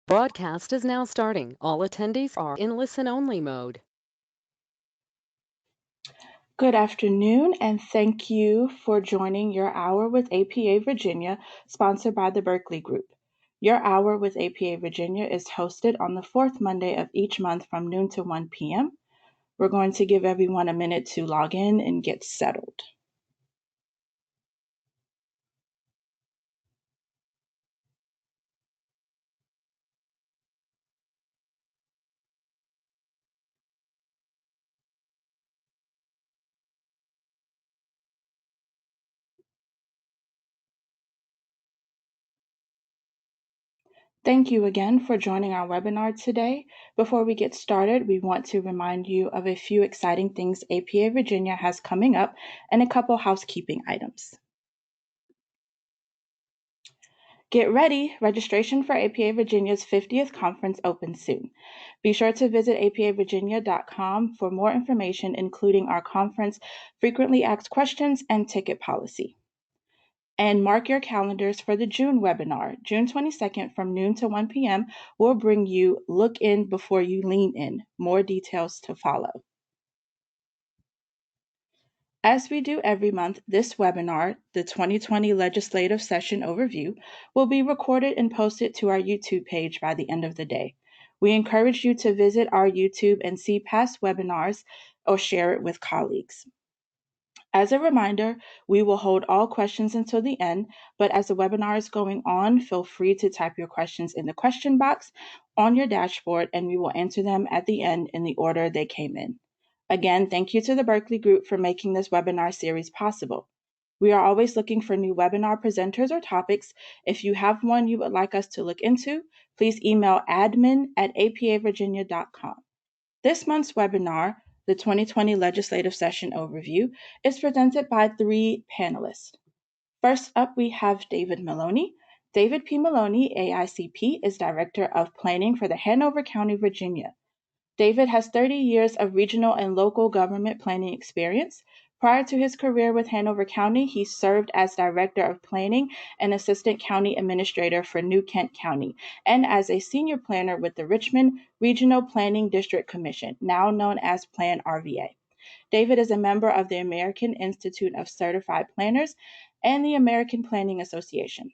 Broadcast is now starting. All attendees are in listen-only mode. Good afternoon, and thank you for joining Your Hour with APA Virginia, sponsored by the Berkeley Group. Your Hour with APA Virginia is hosted on the fourth Monday of each month from noon to 1 p.m. We're going to give everyone a minute to log in and get settled. Thank you again for joining our webinar today. Before we get started, we want to remind you of a few exciting things APA Virginia has coming up and a couple housekeeping items. Get ready! Registration for APA Virginia's 50th conference opens soon. Be sure to visit apavirginia.com for more information, including our conference frequently asked questions and ticket policy. And mark your calendars for the June webinar. June 22nd from noon to 1 p.m. will bring you Look In Before You Lean In. More details to follow. As we do every month, this webinar, the 2020 Legislative Session Overview, will be recorded and posted to our YouTube page by the end of the day. We encourage you to visit our YouTube and see past webinars or share it with colleagues. As a reminder, we will hold all questions until the end, but as the webinar is going on, feel free to type your questions in the question box on your dashboard, and we will answer them at the end in the order they came in. Again, thank you to the Berkeley Group for making this webinar series possible. We are always looking for new webinar presenters or topics. If you have one you would like us to look into, please email admin@apavirginia.com. This month's webinar, the 2020 Legislative Session Overview, is presented by three panelists. First up, we have David Maloney. David P. Maloney, AICP, is Director of Planning for the Hanover County, Virginia. David has 30 years of regional and local government planning experience. Prior to his career with Hanover County, he served as Director of Planning and Assistant County Administrator for New Kent County, and as a Senior Planner with the Richmond Regional Planning District Commission, now known as Plan RVA. David is a member of the American Institute of Certified Planners and the American Planning Association.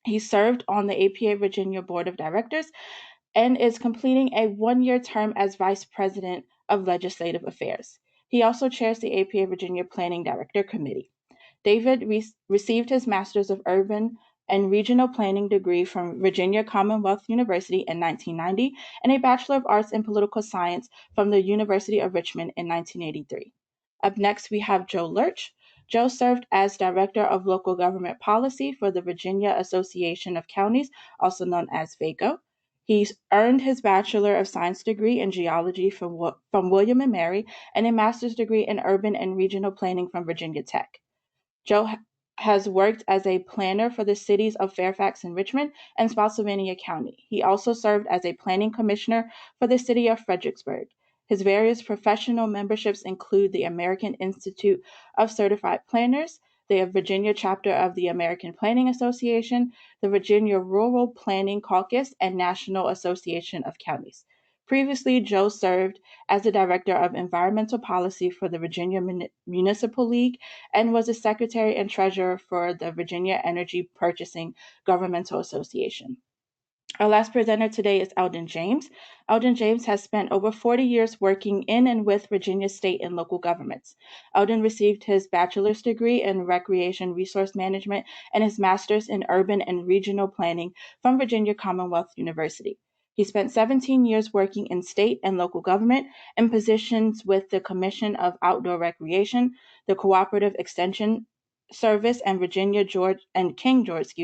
He served on the APA Virginia Board of Directors and is completing a one-year term as Vice President of Legislative Affairs. He also chairs the APA Virginia Planning Director Committee. David received his Master's of Urban and Regional Planning degree from Virginia Commonwealth University in 1990 and a Bachelor of Arts in Political Science from the University of Richmond in 1983. Up next, we have Joe Lurch. Joe served as Director of Local Government Policy for the Virginia Association of Counties, also known as VACO. He earned his Bachelor of Science degree in Geology from William & Mary and a Master's degree in Urban and Regional Planning from Virginia Tech. Joe has worked as a planner for the cities of Fairfax and Richmond and Spotsylvania County. He also served as a planning commissioner for the city of Fredericksburg. His various professional memberships include the American Institute of Certified Planners, the Virginia chapter of the American Planning Association, the Virginia Rural Planning Caucus, and National Association of Counties. Previously, Joe served as the Director of Environmental Policy for the Virginia Municipal League and was the Secretary and Treasurer for the Virginia Energy Purchasing Governmental Association. Our last presenter today is Eldon James. Eldon James has spent over 40 years working in and with Virginia state and local governments. Eldon received his bachelor's degree in Recreation Resource Management and his master's in Urban and Regional Planning from Virginia Commonwealth University. He spent 17 years working in state and local government in positions with the Commission of Outdoor Recreation, the Cooperative Extension Service, and King George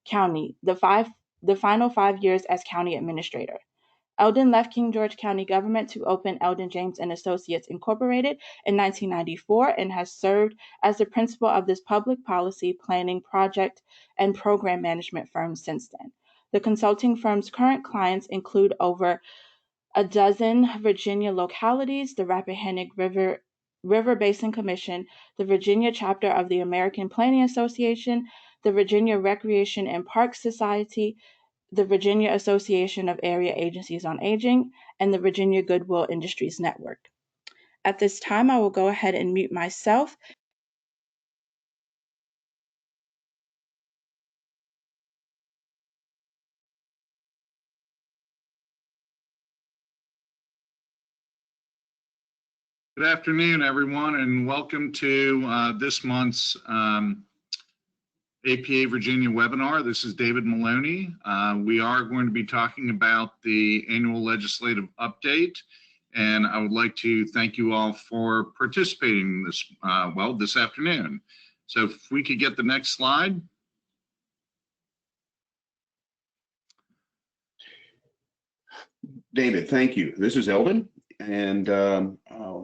County, the final 5 years as county administrator. Eldon left King George County government to open Eldon James and Associates Incorporated in 1994 and has served as the principal of this public policy planning project and program management firm since then. The consulting firm's current clients include over a dozen Virginia localities, the Rappahannock River Basin Commission, the Virginia chapter of the American Planning Association, the Virginia Recreation and Parks Society, the Virginia Association of Area Agencies on Aging, and the Virginia Goodwill Industries Network. At this time, I will go ahead and mute myself. Good afternoon, everyone, and welcome to this month's APA Virginia webinar. This is David Maloney. We are going to be talking about the annual legislative update, and I would like to thank you all for participating this afternoon. So if we could get the next slide. David, thank you. This is Eldon, and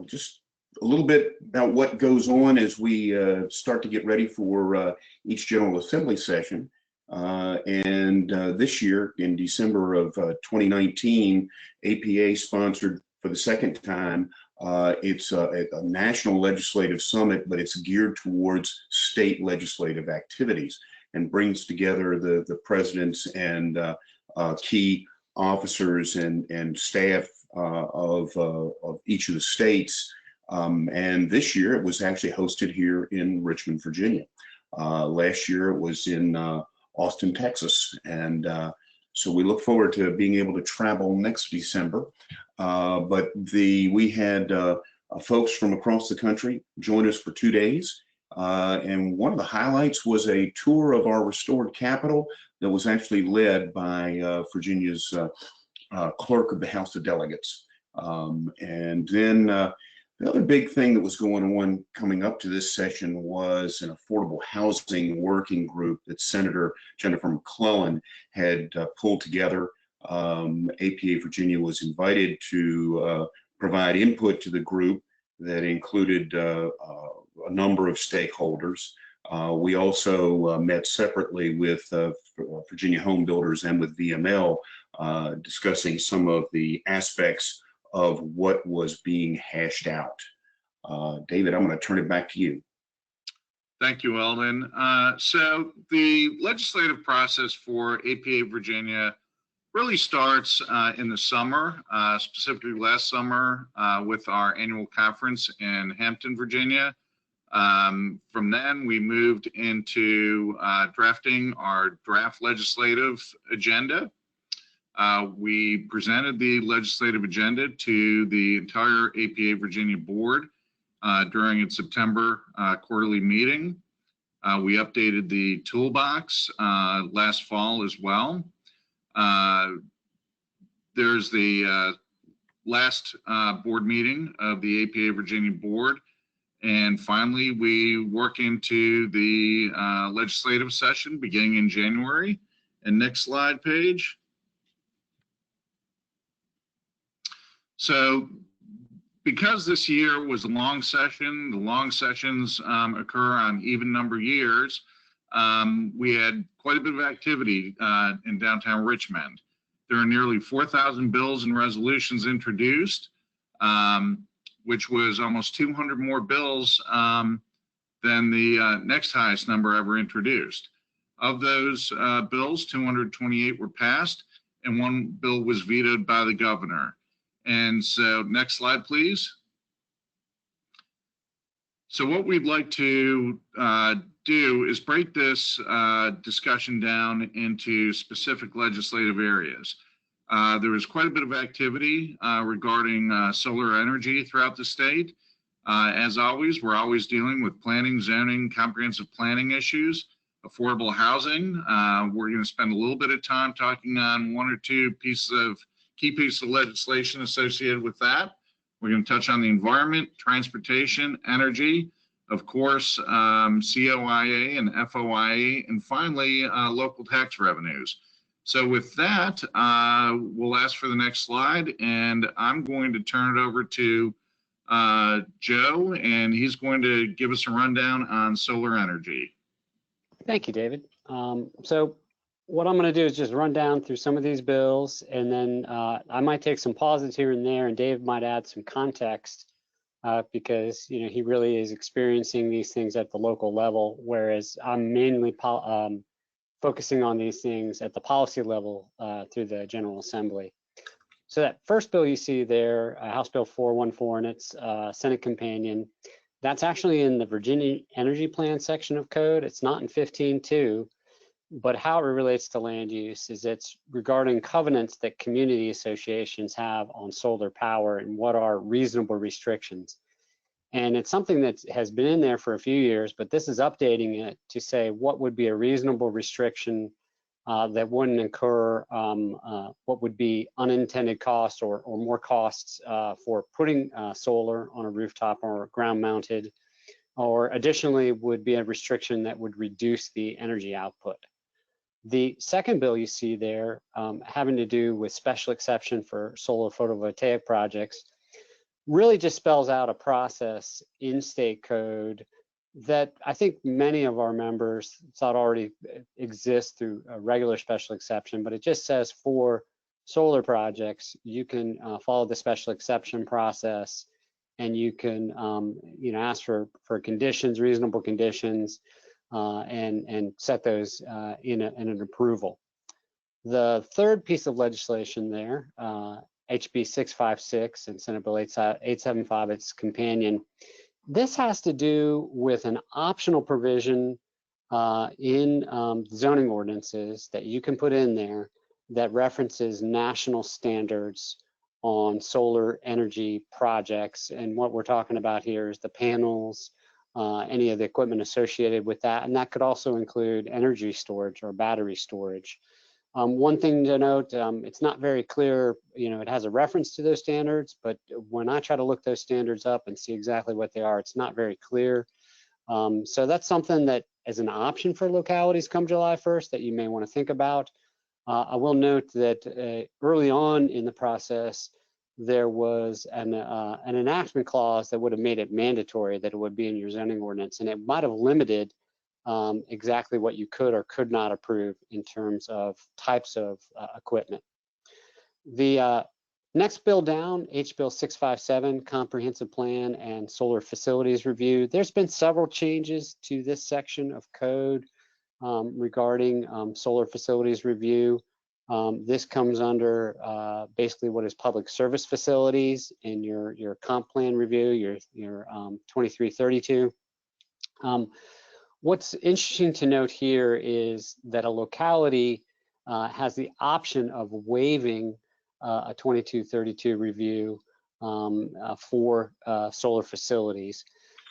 just a little bit about what goes on as we start to get ready for each General Assembly session. This year, in December of 2019, APA sponsored for the second time. It's a national legislative summit, but it's geared towards state legislative activities and brings together the presidents and key officers and staff of each of the states. And this year it was actually hosted here in Richmond, Virginia. Last year it was in Austin, Texas. And so we look forward to being able to travel next December. But we had folks from across the country join us for 2 days. And one of the highlights was a tour of our restored Capitol that was actually led by Virginia's clerk of the House of Delegates. And then the other big thing that was going on coming up to this session was an affordable housing working group that Senator Jennifer McClellan had pulled together. APA Virginia was invited to provide input to the group that included a number of stakeholders. We also met separately with Virginia Home Builders and with VML, discussing some of the aspects of what was being hashed out. David, I'm going to turn it back to you. Thank you, Eldon. So the legislative process for APA Virginia really starts in the summer, specifically last summer with our annual conference in Hampton, Virginia. From then, we moved into drafting our draft legislative agenda. We presented the legislative agenda to the entire APA Virginia board during its September quarterly meeting. We updated the toolbox last fall as well. There's the last board meeting of the APA Virginia board. And finally, we work into the legislative session beginning in January. And next slide, page. So because this year was a long session, the long sessions occur on even number years, we had quite a bit of activity in downtown Richmond. There are nearly 4,000 bills and resolutions introduced, which was almost 200 more bills than the next highest number ever introduced. Of those bills, 228 were passed, and one bill was vetoed by the governor. And so next slide, please. So what we'd like to do is break this discussion down into specific legislative areas. There was quite a bit of activity regarding solar energy throughout the state. As always, we're always dealing with planning, zoning, comprehensive planning issues, affordable housing. We're going to spend a little bit of time talking on one or two key pieces of legislation associated with that. We're going to touch on the environment, transportation, energy, of course, COIA and FOIA, and finally, local tax revenues. So with that, we'll ask for the next slide, and I'm going to turn it over to Joe, and he's going to give us a rundown on solar energy. Thank you, David. So what I'm going to do is just run down through some of these bills, and then I might take some pauses here and there, and Dave might add some context because he really is experiencing these things at the local level, whereas I'm mainly focusing on these things at the policy level through the General Assembly. So that first bill you see there, House Bill 414 and its Senate companion, that's actually in the Virginia Energy Plan section of code. It's not in 15.2, but how it relates to land use is it's regarding covenants that community associations have on solar power and what are reasonable restrictions. And it's something that has been in there for a few years, but this is updating it to say what would be a reasonable restriction that wouldn't incur what would be unintended costs or more costs for putting solar on a rooftop or ground mounted, or additionally would be a restriction that would reduce the energy output. The second bill you see there having to do with special exception for solar photovoltaic projects really just spells out a process in state code that I think many of our members thought already exists through a regular special exception, but it just says for solar projects, you can follow the special exception process, and you can ask for conditions, reasonable conditions, and set those in an approval. The third piece of legislation there, HB 656 and Senate Bill 875, its companion, this has to do with an optional provision in zoning ordinances that you can put in there that references national standards on solar energy projects. And what we're talking about here is the panels, any of the equipment associated with that, and that could also include energy storage or battery storage. One thing to note, it's not very clear, it has a reference to those standards, but when I try to look those standards up and see exactly what they are, it's not very clear. So that's something that as an option for localities come July 1st that you may want to think about. I will note that early on in the process, there was an enactment clause that would have made it mandatory that it would be in your zoning ordinance, and it might have limited exactly what you could or could not approve in terms of types of equipment. The next bill down, H Bill 657, Comprehensive Plan and Solar Facilities Review. There's been several changes to this section of code regarding solar facilities review. This comes under basically what is public service facilities in your comp plan review, your 2332. What's interesting to note here is that a locality has the option of waiving a 2232 review for solar facilities.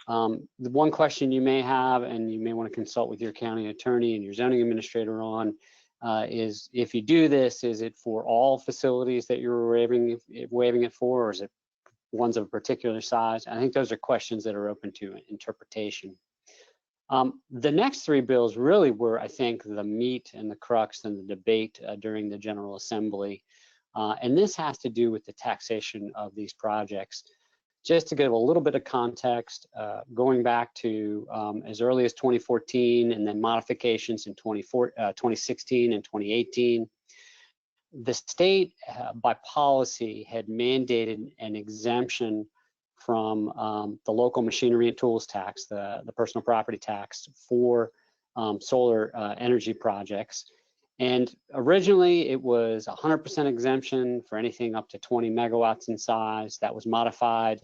The one question you may have, and you may want to consult with your county attorney and your zoning administrator on, is if you do this, is it for all facilities that you're waiving it for, or is it ones of a particular size? I think those are questions that are open to interpretation. The next three bills really were, I think, the meat and the crux and the debate during the General Assembly. And this has to do with the taxation of these projects. Just to give a little bit of context, going back to as early as 2014 and then modifications in 2016 and 2018, the state by policy had mandated an exemption from the local machinery and tools tax, the personal property tax for solar energy projects. And originally it was 100% exemption for anything up to 20 megawatts in size. That was modified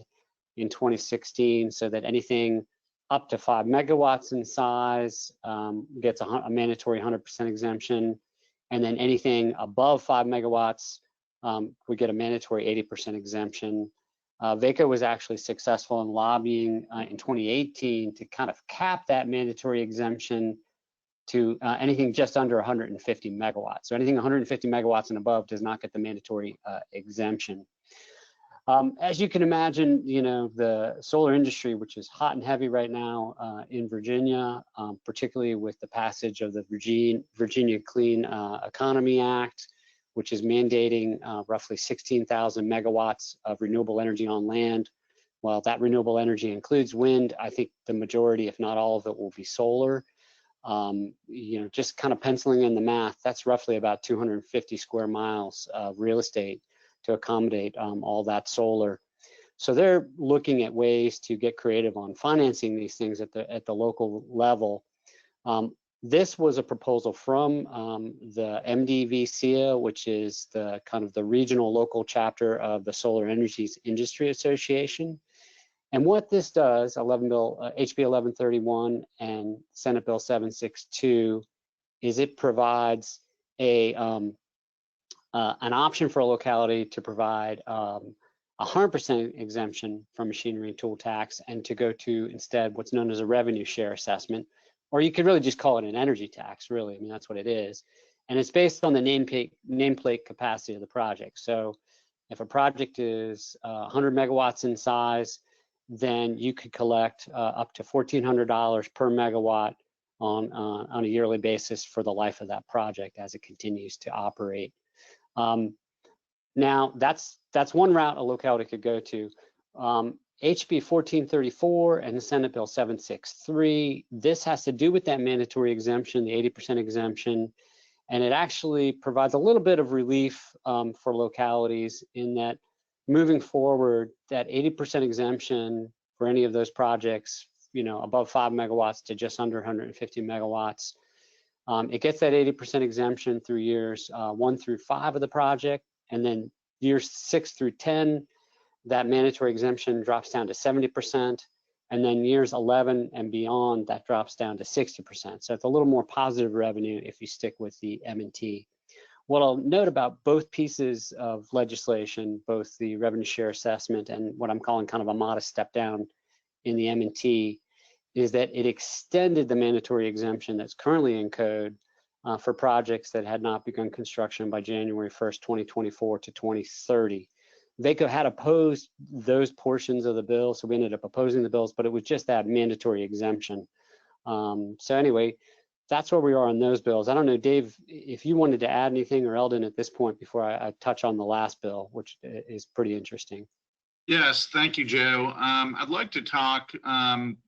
in 2016 so that anything up to 5 megawatts in size gets a mandatory 100% exemption. And then anything above 5 megawatts would get a mandatory 80% exemption. VACO was actually successful in lobbying in 2018 to kind of cap that mandatory exemption to anything just under 150 megawatts. So anything 150 megawatts and above does not get the mandatory exemption. As you can imagine, the solar industry, which is hot and heavy right now in Virginia, particularly with the passage of the Virginia Clean Economy Act, which is mandating roughly 16,000 megawatts of renewable energy on land. While that renewable energy includes wind, I think the majority, if not all of it, will be solar. Just kind of penciling in the math, that's roughly about 250 square miles of real estate to accommodate all that solar. So they're looking at ways to get creative on financing these things at the local level. This was a proposal from the MDVCA, which is the kind of the regional local chapter of the Solar Energies Industry Association. And what this does, HB 1131 and Senate Bill 762, is it provides an option for a locality to provide 100% exemption from machinery and tool tax, and to go to instead what's known as a revenue share assessment, or you could really just call it an energy tax, really. I mean, that's what it is. And it's based on the nameplate capacity of the project. So if a project is 100 megawatts in size, then you could collect up to $1,400 per megawatt on a yearly basis for the life of that project as it continues to operate. Now, that's one route a locality could go to. HB 1434 and Senate Bill 763, this has to do with that mandatory exemption, the 80% exemption, and it actually provides a little bit of relief for localities in that moving forward, that 80% exemption for any of those projects, above 5 megawatts to just under 150 megawatts, it gets that 80% exemption through years 1 through 5 of the project, and then years 6 through 10, that mandatory exemption drops down to 70%, and then years 11 and beyond, that drops down to 60%. So it's a little more positive revenue if you stick with the M&T. What I'll note about both pieces of legislation, both the revenue share assessment and what I'm calling kind of a modest step down in the M&T, is that it extended the mandatory exemption that's currently in code for projects that had not begun construction by January 1st, 2024 to 2030. VACO had opposed those portions of the bill, so we ended up opposing the bills, but it was just that mandatory exemption. So anyway, that's where we are on those bills. I don't know, Dave, if you wanted to add anything, or Eldon at this point before I touch on the last bill, which is pretty interesting. Yes, thank you, Joe. I'd like to talk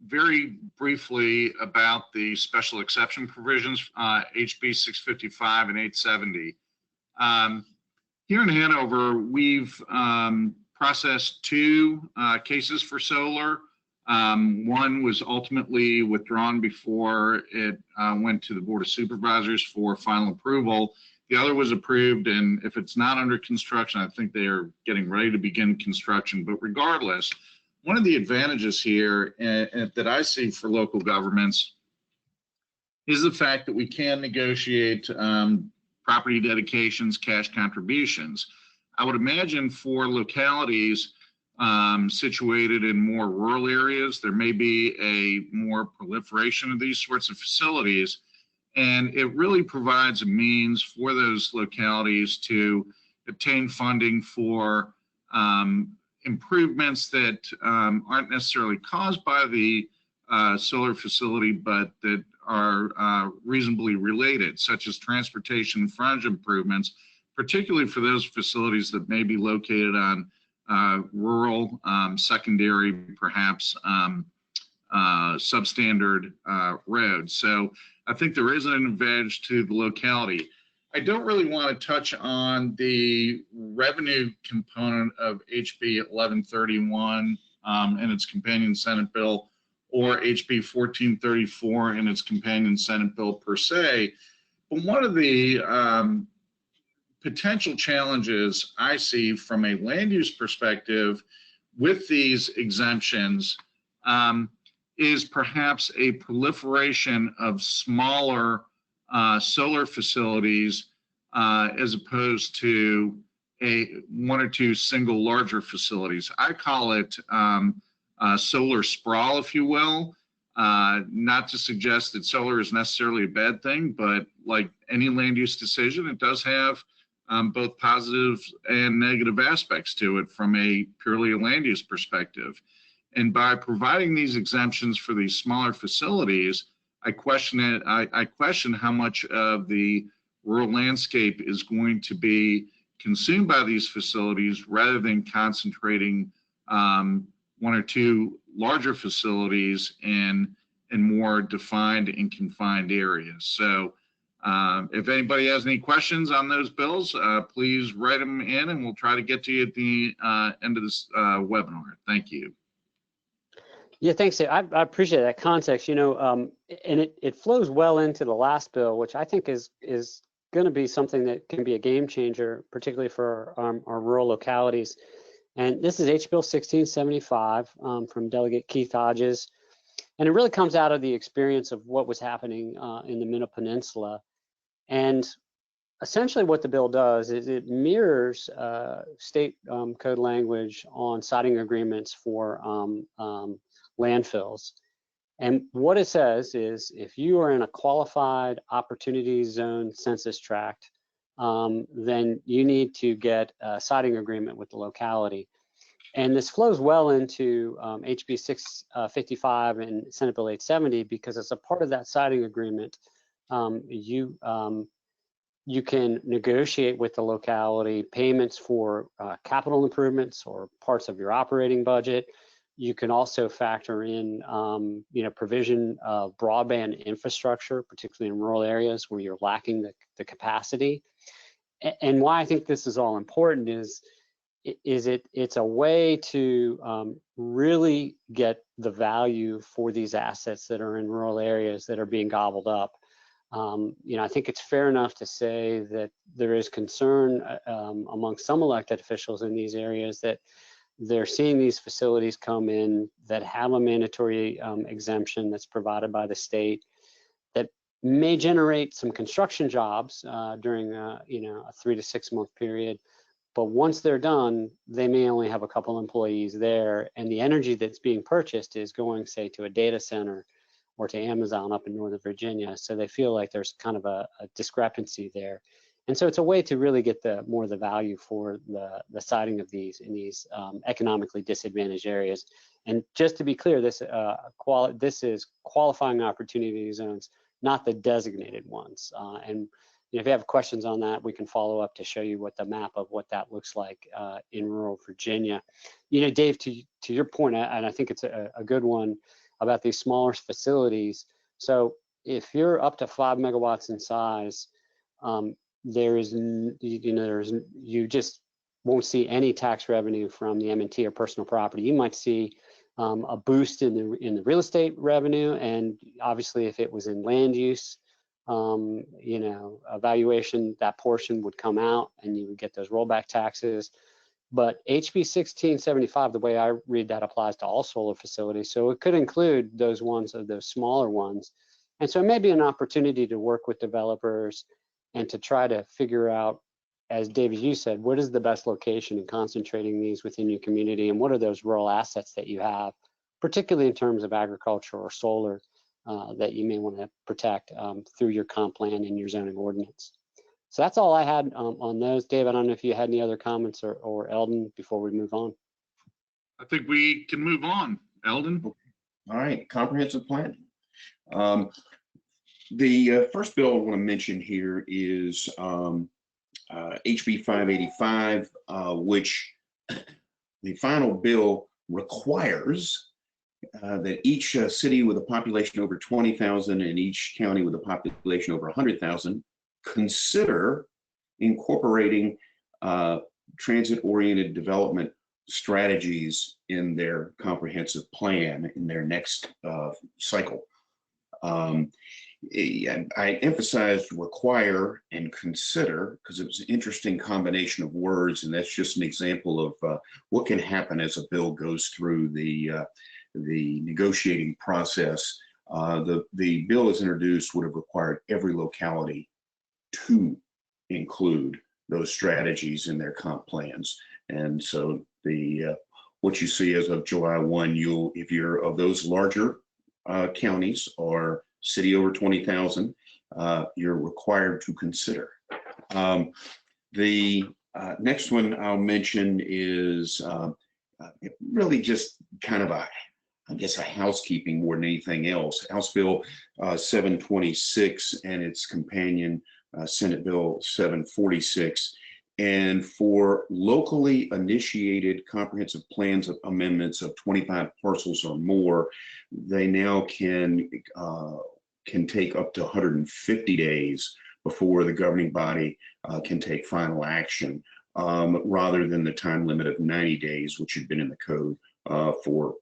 very briefly about the special exception provisions, HB 655 and 870. Here in Hanover, we've processed 2 cases for solar. One was ultimately withdrawn before it went to the Board of Supervisors for final approval. The other was approved, and if it's not under construction, I think they are getting ready to begin construction. But regardless, one of the advantages here that I see for local governments is the fact that we can negotiate property dedications, cash contributions. I would imagine for localities situated in more rural areas, there may be a more proliferation of these sorts of facilities. And it really provides a means for those localities to obtain funding for improvements that aren't necessarily caused by the solar facility, but that are reasonably related, such as transportation and frontage improvements, particularly for those facilities that may be located on rural, secondary, perhaps substandard roads. So I think there is an advantage to the locality. I don't really want to touch on the revenue component of HB 1131 and its companion Senate bill, or HB 1434 and its companion Senate bill per se. But one of the potential challenges I see from a land use perspective with these exemptions is perhaps a proliferation of smaller solar facilities as opposed to 1 or 2 single larger facilities. I call it solar sprawl, if you will. Not to suggest that solar is necessarily a bad thing, but like any land use decision, it does have both positive and negative aspects to it from a purely land use perspective. And by providing these exemptions for these smaller facilities, I question how much of the rural landscape is going to be consumed by these facilities rather than concentrating 1 or 2 larger facilities in more defined and confined areas. So if anybody has any questions on those bills, please write them in and we'll try to get to you at the end of this webinar. Thank you. Yeah, thanks, Dave. I appreciate that context. And it flows well into the last bill, which I think is going to be something that can be a game changer, particularly for our rural localities. And this is H. Bill 1675 from Delegate Keith Hodges. And it really comes out of the experience of what was happening in the Middle Peninsula. And essentially what the bill does is it mirrors state code language on siting agreements for landfills. And what it says is if you are in a qualified opportunity zone census tract, then you need to get a siting agreement with the locality. And this flows well into HB 655 and Senate Bill 870 because as a part of that siting agreement, you can negotiate with the locality payments for capital improvements or parts of your operating budget. You can also factor in, provision of broadband infrastructure, particularly in rural areas where you're lacking the capacity. And why I think this is all important is it's a way to really get the value for these assets that are in rural areas that are being gobbled up. I think it's fair enough to say that there is concern among some elected officials in these areas that they're seeing these facilities come in that have a mandatory exemption that's provided by the state that may generate some construction jobs during a 3 to 6 month period. But once they're done, they may only have a couple employees there, and the energy that's being purchased is going, say, to a data center or to Amazon up in Northern Virginia. So they feel like there's kind of a discrepancy there. And so it's a way to really get more of the value for the siting of these in these economically disadvantaged areas. And just to be clear, this is qualifying opportunity zones, not the designated ones. And if you have questions on that, we can follow up to show you what the map of what that looks like in rural Virginia. Dave, to your point, and I think it's a good one about these smaller facilities. So if you're up to 5 megawatts in size, you just won't see any tax revenue from the M&T or personal property. You might see a boost in the real estate revenue, and obviously if it was in land use, evaluation, that portion would come out and you would get those rollback taxes. But HB 1675, the way I read that, applies to all solar facilities. So it could include those smaller ones. And so it may be an opportunity to work with developers and to try to figure out, as David, you said, what is the best location in concentrating these within your community, and what are those rural assets that you have, particularly in terms of agriculture or solar, that you may want to protect through your comp plan and your zoning ordinance. So that's all I had on those. Dave, I don't know if you had any other comments or Eldon before we move on. I think we can move on. Eldon? All right, comprehensive planning. The first bill I want to mention here is HB 585, which the final bill requires that each city with a population over 20,000 and each county with a population over 100,000 consider incorporating transit-oriented development strategies in their comprehensive plan in their next cycle. I emphasized require and consider because it was an interesting combination of words, and that's just an example of what can happen as a bill goes through the negotiating process. The bill as introduced would have required every locality to include those strategies in their comp plans. And so what you see as of July 1, if you're of those larger counties or city over 20,000, you're required to consider. The next one I'll mention is really just kind of a housekeeping more than anything else. House Bill 726 and its companion Senate Bill 746. And for locally initiated comprehensive plans of amendments of 25 parcels or more, they now can take up to 150 days before the governing body can take final action, rather than the time limit of 90 days, which had been in the code for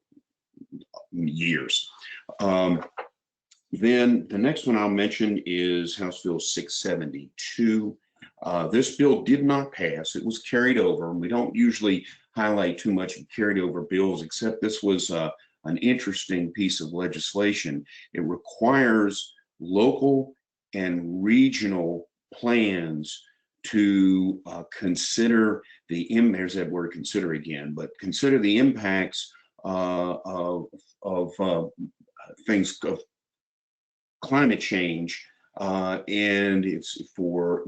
years. Then the next one I'll mention is House Bill 672. This bill did not pass. It was carried over, and we don't usually highlight too much of carried over bills, except this was an interesting piece of legislation. It requires local and regional plans to consider there's that word consider again, but consider the impacts of things of climate change, and it's for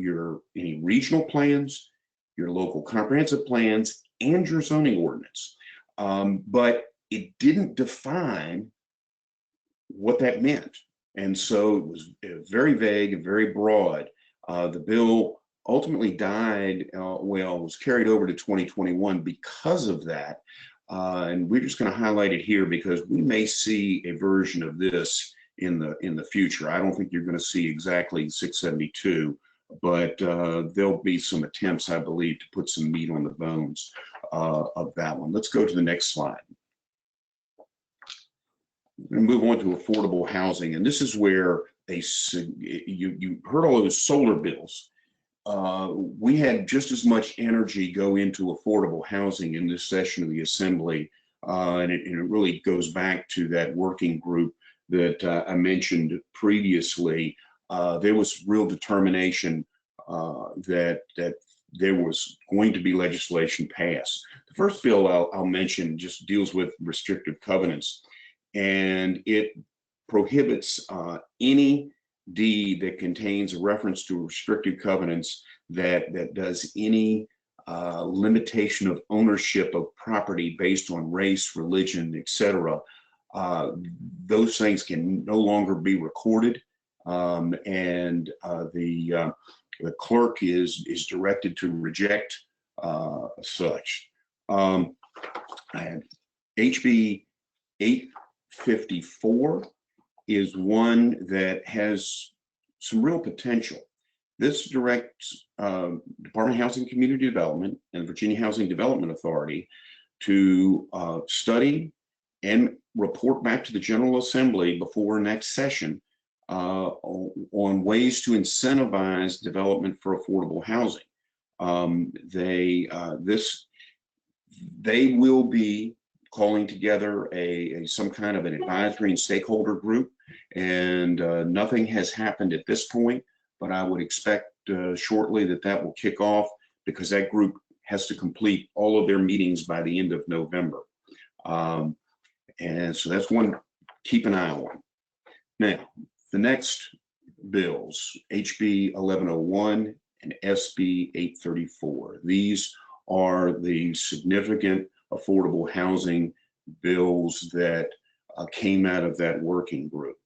any regional plans, your local comprehensive plans, and your zoning ordinance. But it didn't define what that meant. And so it was very vague and very broad. The bill ultimately died, was carried over to 2021 because of that. And we're just going to highlight it here because we may see a version of this in the future. I don't think you're going to see exactly 672, but there'll be some attempts, I believe, to put some meat on the bones of that one. Let's go to the next slide. And move on to affordable housing, and this is where you heard all those solar bills. We had just as much energy go into affordable housing in this session of the Assembly, and it really goes back to that working group that I mentioned previously. There was real determination that there was going to be legislation passed. The first bill I'll mention just deals with restrictive covenants, and it prohibits any deed that contains a reference to restrictive covenants that does any limitation of ownership of property based on race, religion, etc. Those things can no longer be recorded, and the clerk is directed to reject such. HB 854 is one that has some real potential. This directs Department of Housing and Community Development and Virginia Housing Development Authority to study and report back to the General Assembly before next session on ways to incentivize development for affordable housing. They will be calling together some kind of an advisory and stakeholder group, and nothing has happened at this point, but I would expect shortly that will kick off, because that group has to complete all of their meetings by the end of November. And so that's one to keep an eye on. Now, the next bills, HB 1101 and SB 834. These are the significant affordable housing bills that came out of that working group.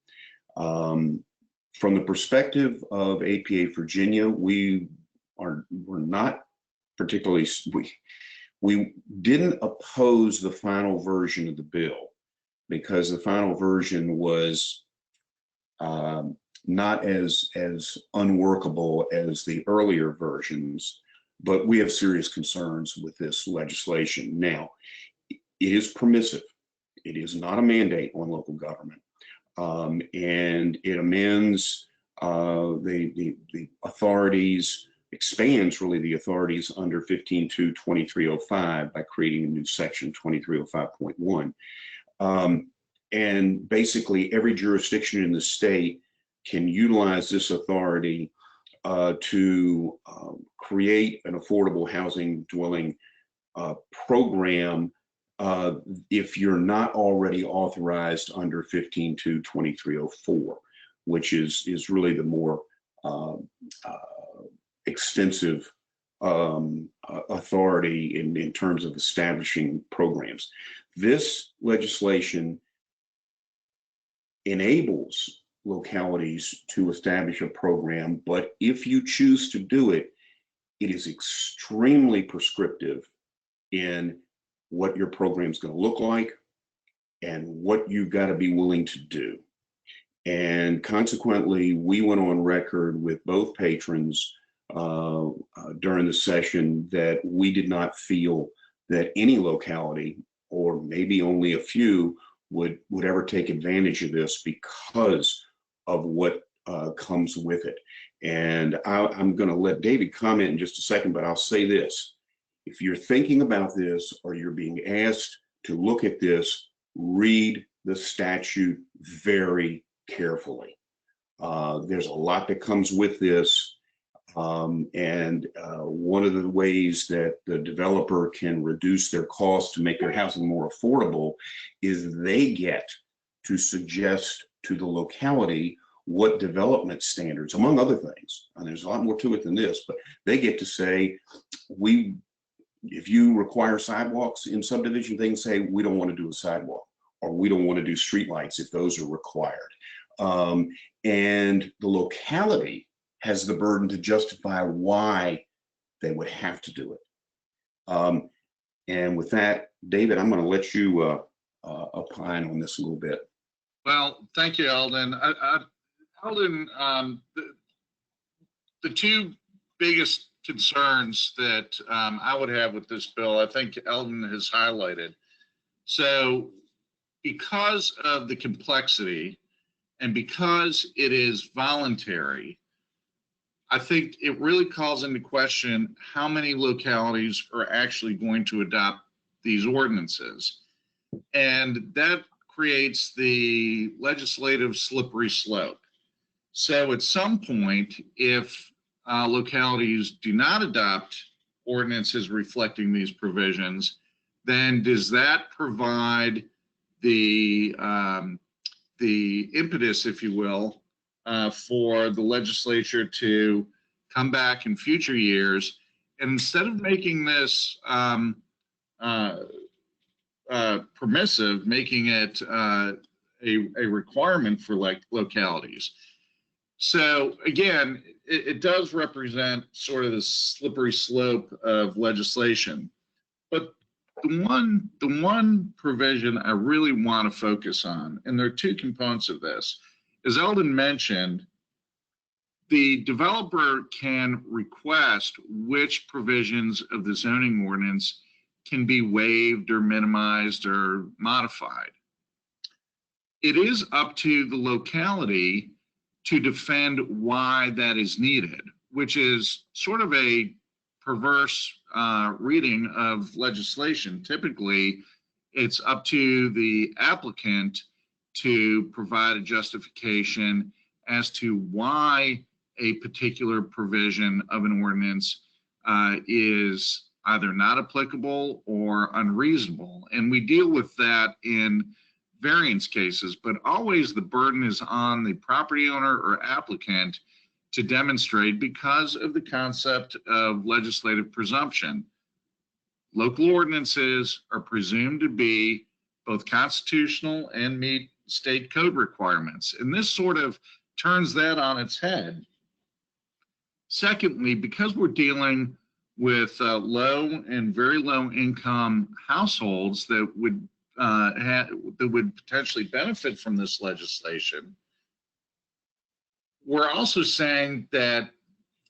From the perspective of APA Virginia, we're not particularly, we didn't oppose the final version of the bill, because the final version was not as unworkable as the earlier versions, but we have serious concerns with this legislation. Now, it is permissive. It is not a mandate on local government. And it amends the authorities, expands really the authorities under 15.2.2305 by creating a new section 2305.1. And basically every jurisdiction in the state can utilize this authority to create an affordable housing dwelling program if you're not already authorized under 15.2.2304, which is really the more extensive authority in terms of establishing programs. This legislation enables localities to establish a program, but if you choose to do it, it is extremely prescriptive in what your program is going to look like and what you've got to be willing to do. And consequently, we went on record with both patrons during the session that we did not feel that any locality, or maybe only a few, would ever take advantage of this because of what comes with it. And I'm going to let David comment in just a second, but I'll say this. If you're thinking about this or you're being asked to look at this, read the statute very carefully. There's a lot that comes with this. And one of the ways that the developer can reduce their costs to make their housing more affordable is they get to suggest to the locality what development standards, among other things, and there's a lot more to it than this, but they get to say, if you require sidewalks in subdivision, they can say, we don't want to do a sidewalk, or we don't want to do streetlights if those are required. And the locality has the burden to justify why they would have to do it. And with that, David, I'm going to let you opine on this a little bit. Well, thank you, Eldon. Eldon, the two biggest concerns that I would have with this bill, I think Eldon has highlighted. So because of the complexity and because it is voluntary, I think it really calls into question how many localities are actually going to adopt these ordinances. And that creates the legislative slippery slope. So at some point, if localities do not adopt ordinances reflecting these provisions, then does that provide the impetus, if you will, for the legislature to come back in future years, and instead of making this permissive, making it a requirement for localities. So again, it does represent sort of the slippery slope of legislation. But the one provision I really want to focus on, and there are two components of this, as Eldon mentioned, the developer can request which provisions of the zoning ordinance can be waived or minimized or modified. It is up to the locality to defend why that is needed, which is sort of a perverse reading of legislation. Typically, it's up to the applicant to provide a justification as to why a particular provision of an ordinance is either not applicable or unreasonable. And we deal with that in variance cases, but always the burden is on the property owner or applicant to demonstrate, because of the concept of legislative presumption. Local ordinances are presumed to be both constitutional and meet state code requirements. And this sort of turns that on its head. Secondly, because we're dealing with low and very low income households that would potentially benefit from this legislation, we're also saying that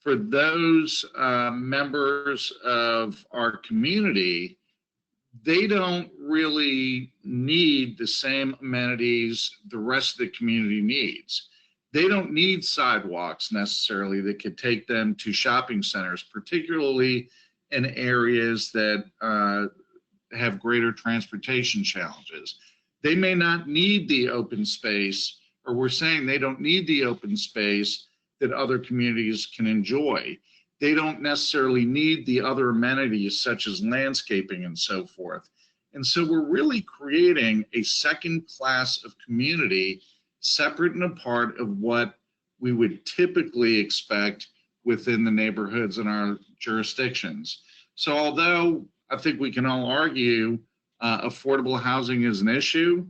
for those members of our community, they don't really need the same amenities the rest of the community needs. They don't need sidewalks necessarily that could take them to shopping centers, particularly in areas that have greater transportation challenges. They may not need the open space, or we're saying they don't need the open space that other communities can enjoy. They don't necessarily need the other amenities such as landscaping and so forth. And so we're really creating a second class of community separate and apart of what we would typically expect within the neighborhoods in our jurisdictions. So although I think we can all argue affordable housing is an issue,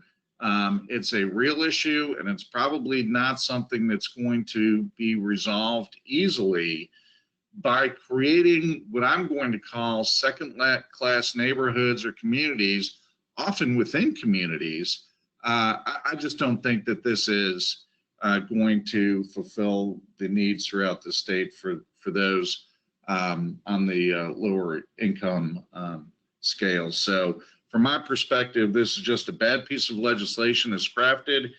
it's a real issue, and it's probably not something that's going to be resolved easily by creating what I'm going to call second-class neighborhoods or communities, often within communities. I just don't think that this is going to fulfill the needs throughout the state for those on the lower income scale. So from my perspective, this is just a bad piece of legislation that's crafted,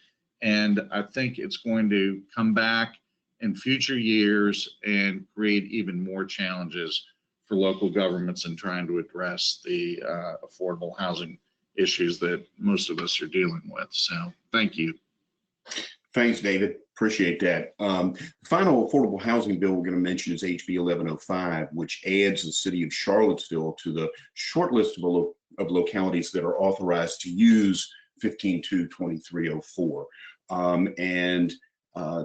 and I think it's going to come back in future years and create even more challenges for local governments in trying to address the affordable housing issues that most of us are dealing with. So thank you. Thanks, David. Appreciate that. The final affordable housing bill we're going to mention is HB 1105, which adds the city of Charlottesville to the short list of localities that are authorized to use 15.2.2304.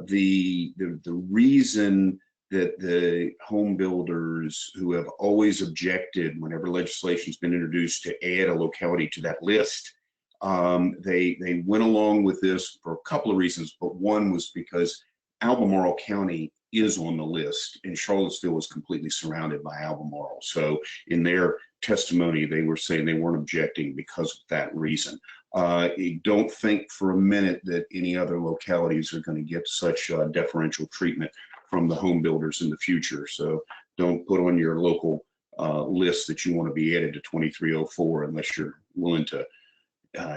The reason that the home builders who have always objected whenever legislation has been introduced to add a locality to that list, they went along with this for a couple of reasons, but one was because Albemarle County is on the list, and Charlottesville is completely surrounded by Albemarle. So in their testimony, they were saying they weren't objecting because of that reason. Don't think for a minute that any other localities are going to get such deferential treatment from the home builders in the future. So don't put on your local list that you want to be added to 2304 unless you're willing to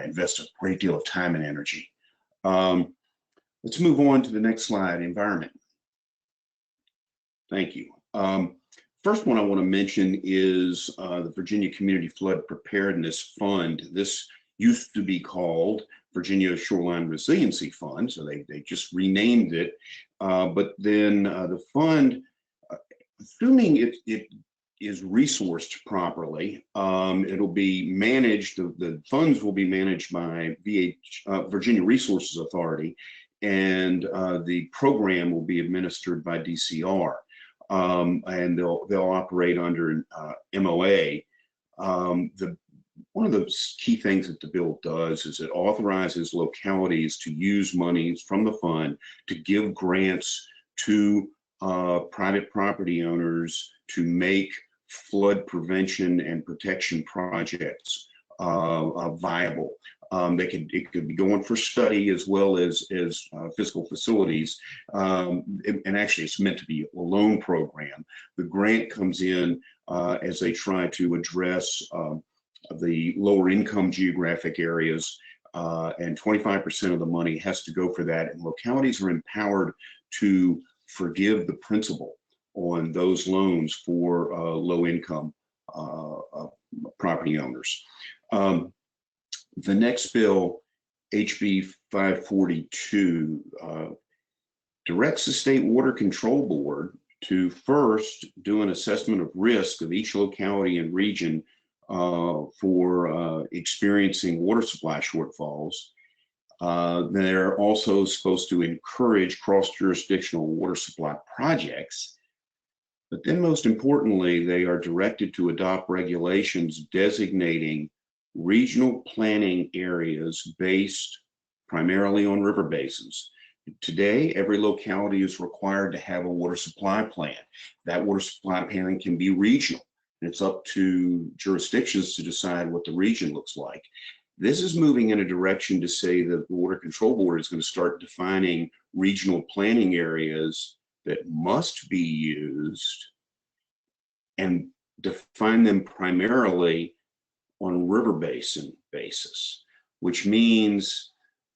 invest a great deal of time and energy. Let's move on to the next slide, environment. Thank you. First one I want to mention is the Virginia Community Flood Preparedness Fund. This used to be called Virginia Shoreline Resiliency Fund, so they just renamed it. But then the fund, assuming it is resourced properly, it'll be managed, the funds will be managed by Virginia Resources Authority, and the program will be administered by DCR. And they'll operate under MOA. One of the key things that the bill does is it authorizes localities to use monies from the fund to give grants to private property owners to make flood prevention and protection projects viable. It could be going for study as well as physical facilities, and actually it's meant to be a loan program. The grant comes in as they try to address the lower income geographic areas, and 25% of the money has to go for that, and localities are empowered to forgive the principal on those loans for low income property owners. The next bill, HB 542, directs the State Water Control Board to first do an assessment of risk of each locality and region for experiencing water supply shortfalls. They're also supposed to encourage cross-jurisdictional water supply projects. But then most importantly, they are directed to adopt regulations designating regional planning areas based primarily on river basins. Today, every locality is required to have a water supply plan. That water supply plan can be regional. It's up to jurisdictions to decide what the region looks like. This is moving in a direction to say that the Water Control Board is going to start defining regional planning areas that must be used and define them primarily on river basin basis, which means,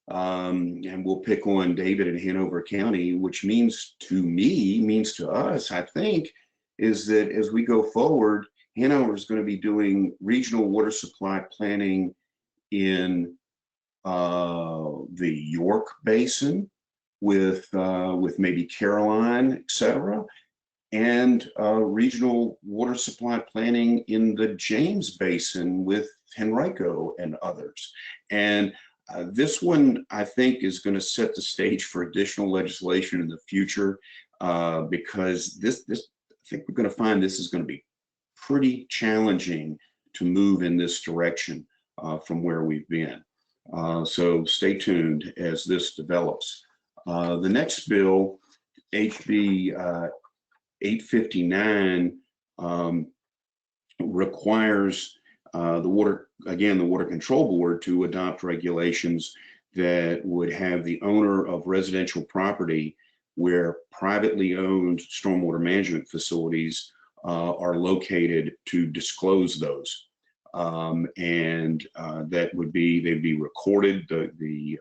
and we'll pick on David in Hanover County, which means to us, I think, is that as we go forward, Hanover is going to be doing regional water supply planning in the York Basin with maybe Caroline, et cetera, and regional water supply planning in the James Basin with Henrico and others. And this one, I think, is going to set the stage for additional legislation in the future, because I think we're going to find this is going to be pretty challenging to move in this direction from where we've been. So stay tuned as this develops. The next bill, HB 859, requires the Water Control Board to adopt regulations that would have the owner of residential property where privately owned stormwater management facilities are located to disclose those. That would be, they'd be recorded. The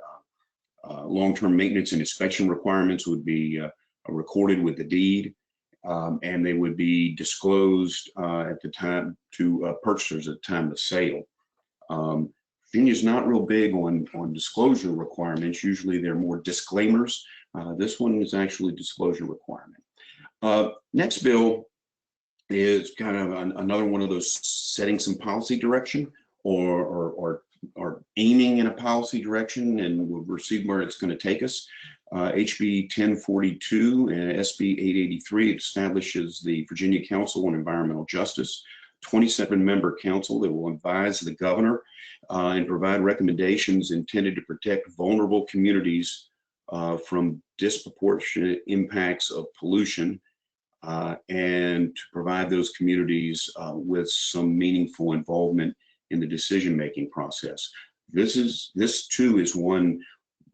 long-term maintenance and inspection requirements would be recorded with the deed, and they would be disclosed at the time to purchasers at the time of sale. Virginia's not real big on disclosure requirements. Usually they're more disclaimers. This one is actually a disclosure requirement. Next bill is kind of another one of those setting some policy direction or aiming in a policy direction, and we'll see where it's going to take us. HB 1042 and SB 883 establishes the Virginia Council on Environmental Justice, 27-member council that will advise the governor and provide recommendations intended to protect vulnerable communities from disproportionate impacts of pollution, and to provide those communities with some meaningful involvement in the decision-making process. This too is one,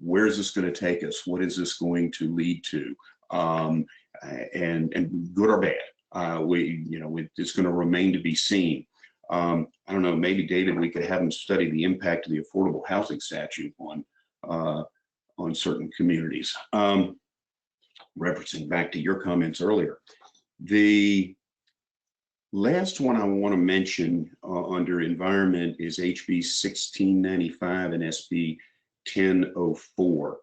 where is this going to take us? What is this going to lead to? And good or bad, it's going to remain to be seen. I don't know, maybe David, we could have him study the impact of the Affordable Housing Statute on certain communities. Referencing back to your comments earlier. The last one I want to mention under environment is HB 1695 and SB 1004.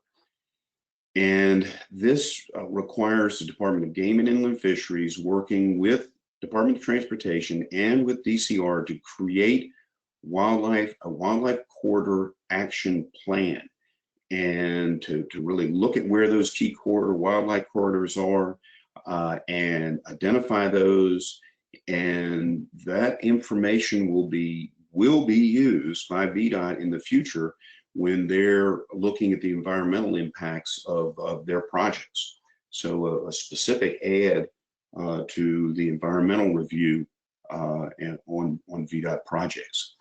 And this requires the Department of Game and Inland Fisheries working with Department of Transportation and with DCR to create a wildlife corridor action plan, and to really look at where those key wildlife corridors are and identify those. And that information will be used by VDOT in the future when they're looking at the environmental impacts of their projects. So a specific add to the environmental review and on VDOT projects.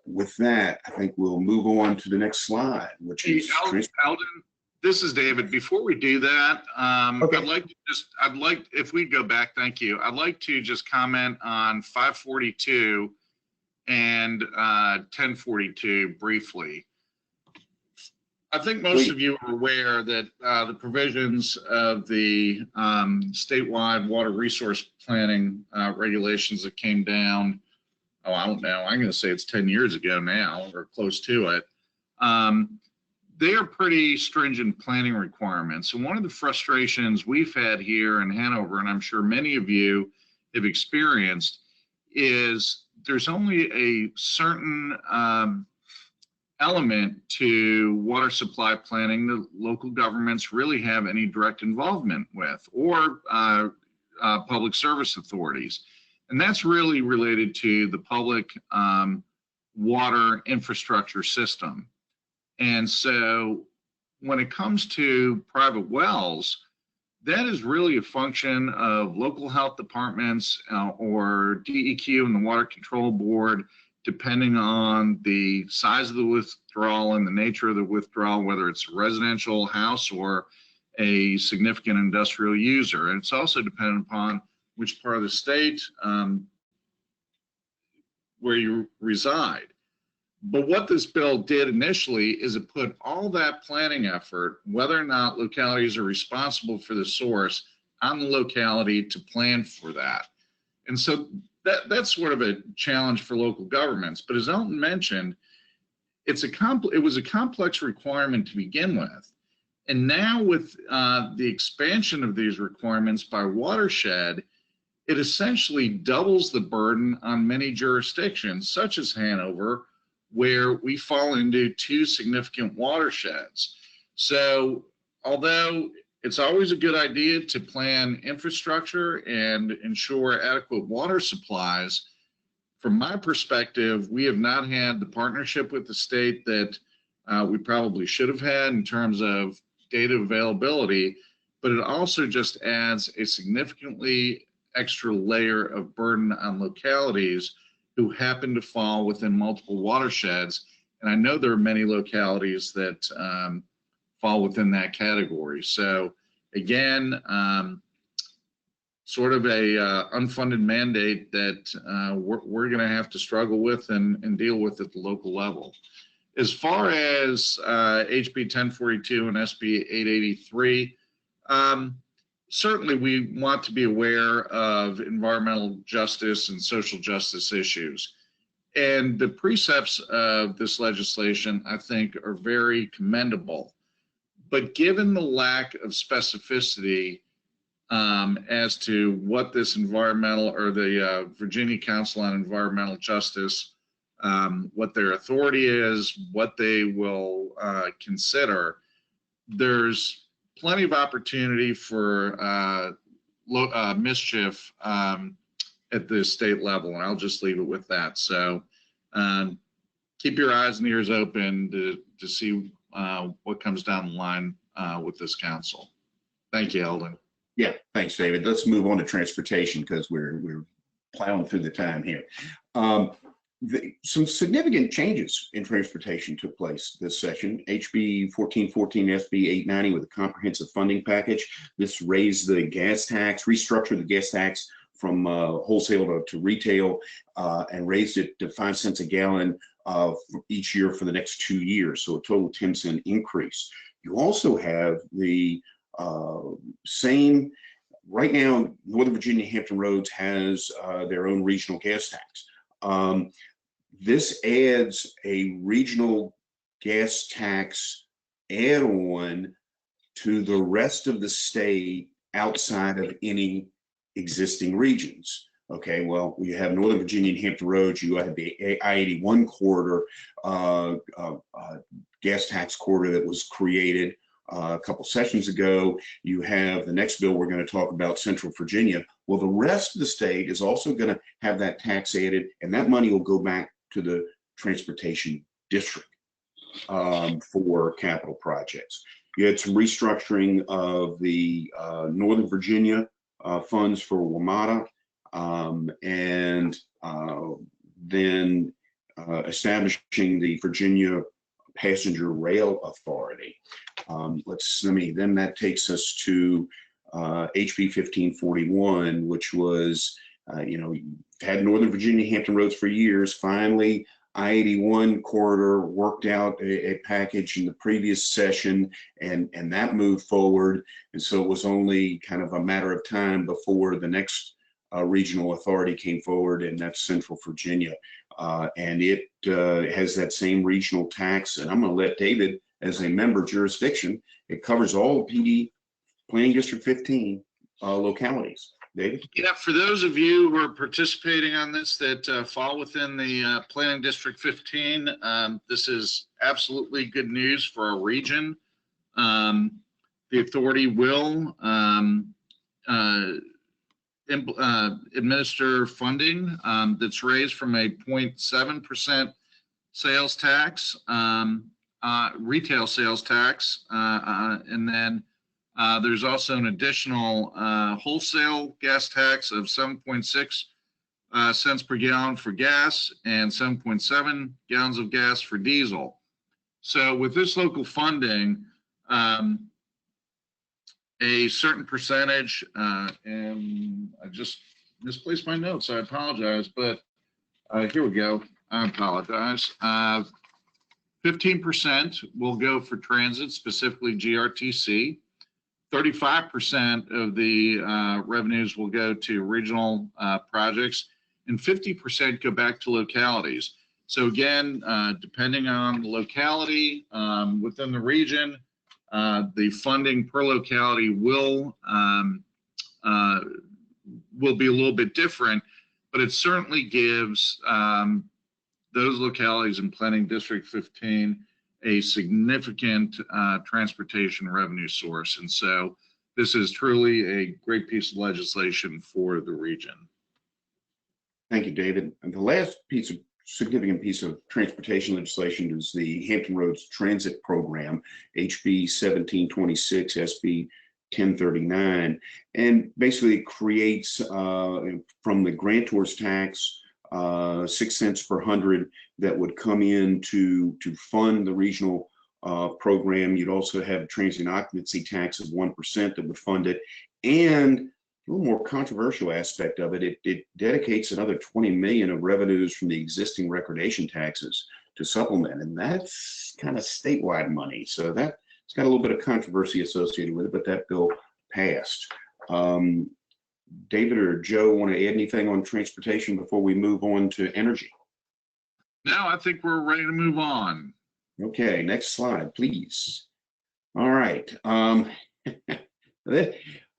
With that, I think we'll move on to the next slide, which is Alden, this is David. Before we do that, okay. I'd like, if we go back, thank you. I'd like to just comment on 542 and 1042 briefly. I think most of you are aware that the provisions of the statewide water resource planning regulations that came down, oh, I don't know, I'm going to say it's 10 years ago now, or close to it. They are pretty stringent planning requirements. And one of the frustrations we've had here in Hanover, and I'm sure many of you have experienced, is there's only a certain element to water supply planning that local governments really have any direct involvement with, or public service authorities. And that's really related to the public water infrastructure system. And so when it comes to private wells, that is really a function of local health departments or DEQ and the Water Control Board, depending on the size of the withdrawal and the nature of the withdrawal, whether it's a residential house or a significant industrial user. And it's also dependent upon which part of the state where you reside. But what this bill did initially is it put all that planning effort, whether or not localities are responsible for the source, on the locality to plan for that. And so that's sort of a challenge for local governments. But as Elton mentioned, it was a complex requirement to begin with. And now with the expansion of these requirements by watershed, it essentially doubles the burden on many jurisdictions, such as Hanover, where we fall into two significant watersheds. So although it's always a good idea to plan infrastructure and ensure adequate water supplies, from my perspective, we have not had the partnership with the state that we probably should have had in terms of data availability, but it also just adds a significantly extra layer of burden on localities who happen to fall within multiple watersheds. And I know there are many localities that fall within that category. So again, sort of a unfunded mandate that we're going to have to struggle with and deal with at the local level. As far as HB 1042 and SB 883, certainly we want to be aware of environmental justice and social justice issues. And the precepts of this legislation, I think, are very commendable. But given the lack of specificity as to what this environmental or the Virginia Council on Environmental Justice, what their authority is, what they will consider, there's plenty of opportunity for mischief at the state level, and I'll just leave it with that. So keep your eyes and ears open to see what comes down the line with this council. Thank you, Eldon. Yeah, thanks, David. Let's move on to transportation because we're plowing through the time here. Some significant changes in transportation took place this session. HB 1414, SB 890 with a comprehensive funding package. This raised the gas tax, restructured the gas tax from wholesale to retail, and raised it to 5 cents a gallon each year for the next 2 years. So a total 10-cent increase. You also have the same, right now, Northern Virginia Hampton Roads has their own regional gas tax. This adds a regional gas tax add-on to the rest of the state outside of any existing regions. Okay, well, you have Northern Virginia and Hampton Roads, you have the I-81 corridor, gas tax corridor that was created a couple sessions ago. You have the next bill we're going to talk about, Central Virginia. Well, the rest of the state is also going to have that tax added, and that money will go back to the transportation district for capital projects. You had some restructuring of the Northern Virginia funds for WMATA, and then establishing the Virginia Passenger Rail Authority. Then that takes us to HB 1541, which was, had Northern Virginia Hampton Roads for years. Finally, I-81 corridor worked out a package in the previous session, and that moved forward. And so it was only kind of a matter of time before the next regional authority came forward, and that's Central Virginia. And it has that same regional tax. And I'm going to let David, as a member jurisdiction, it covers all PD Planning District 15 localities. David? Yeah, for those of you who are participating on this that fall within the Planning District 15, this is absolutely good news for our region. The authority will administer funding that's raised from a 0.7% sales tax, retail sales tax, and then there's also an additional wholesale gas tax of 7.6 cents per gallon for gas and 7.7 gallons of gas for diesel. So with this local funding, a certain percentage, and I just misplaced my notes, I apologize, but here we go. I apologize. 15% will go for transit, specifically GRTC. 35% of the revenues will go to regional projects, and 50% go back to localities. So again, depending on the locality within the region, the funding per locality will be a little bit different, but it certainly gives those localities in Planning District 15 a significant transportation revenue source. And so this is truly a great piece of legislation for the region. Thank you, David. And the last significant piece of transportation legislation is the Hampton Roads Transit Program, HB 1726, SB 1039, and basically creates from the grantor's tax 6 cents per 100 that would come in to fund the regional program. You'd also have a transient occupancy tax of 1% that would fund it, and little more controversial aspect of it, it dedicates another 20 million of revenues from the existing recordation taxes to supplement, and that's kind of statewide money. So that it's got a little bit of controversy associated with it, but that bill passed. David or Joe want to add anything on transportation before we move on to energy? No, I think we're ready to move on. Okay, next slide, please. All right.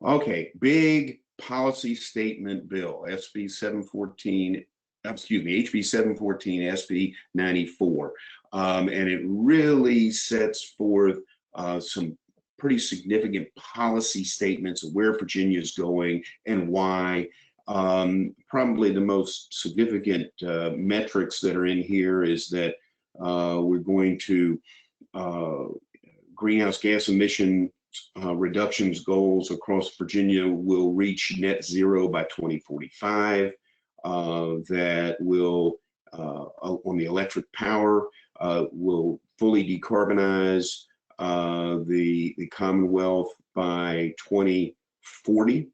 Okay, big policy statement bill, SB 714, excuse me, HB 714, SB 94. And it really sets forth some pretty significant policy statements of where Virginia is going and why. Probably the most significant metrics that are in here is that we're going to greenhouse gas emission reductions goals across Virginia will reach net zero by 2045. That will, on the electric power, will fully decarbonize the Commonwealth by 2040.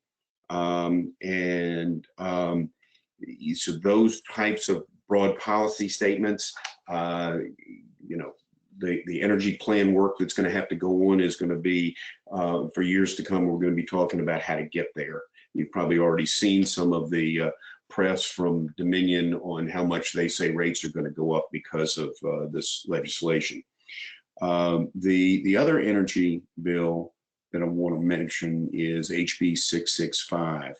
So those types of broad policy statements, you know, the energy plan work that's going to have to go on is going to be for years to come. We're going to be talking about how to get there. You've probably already seen some of the press from Dominion on how much they say rates are going to go up because of this legislation. The other energy bill that I want to mention is HB 665.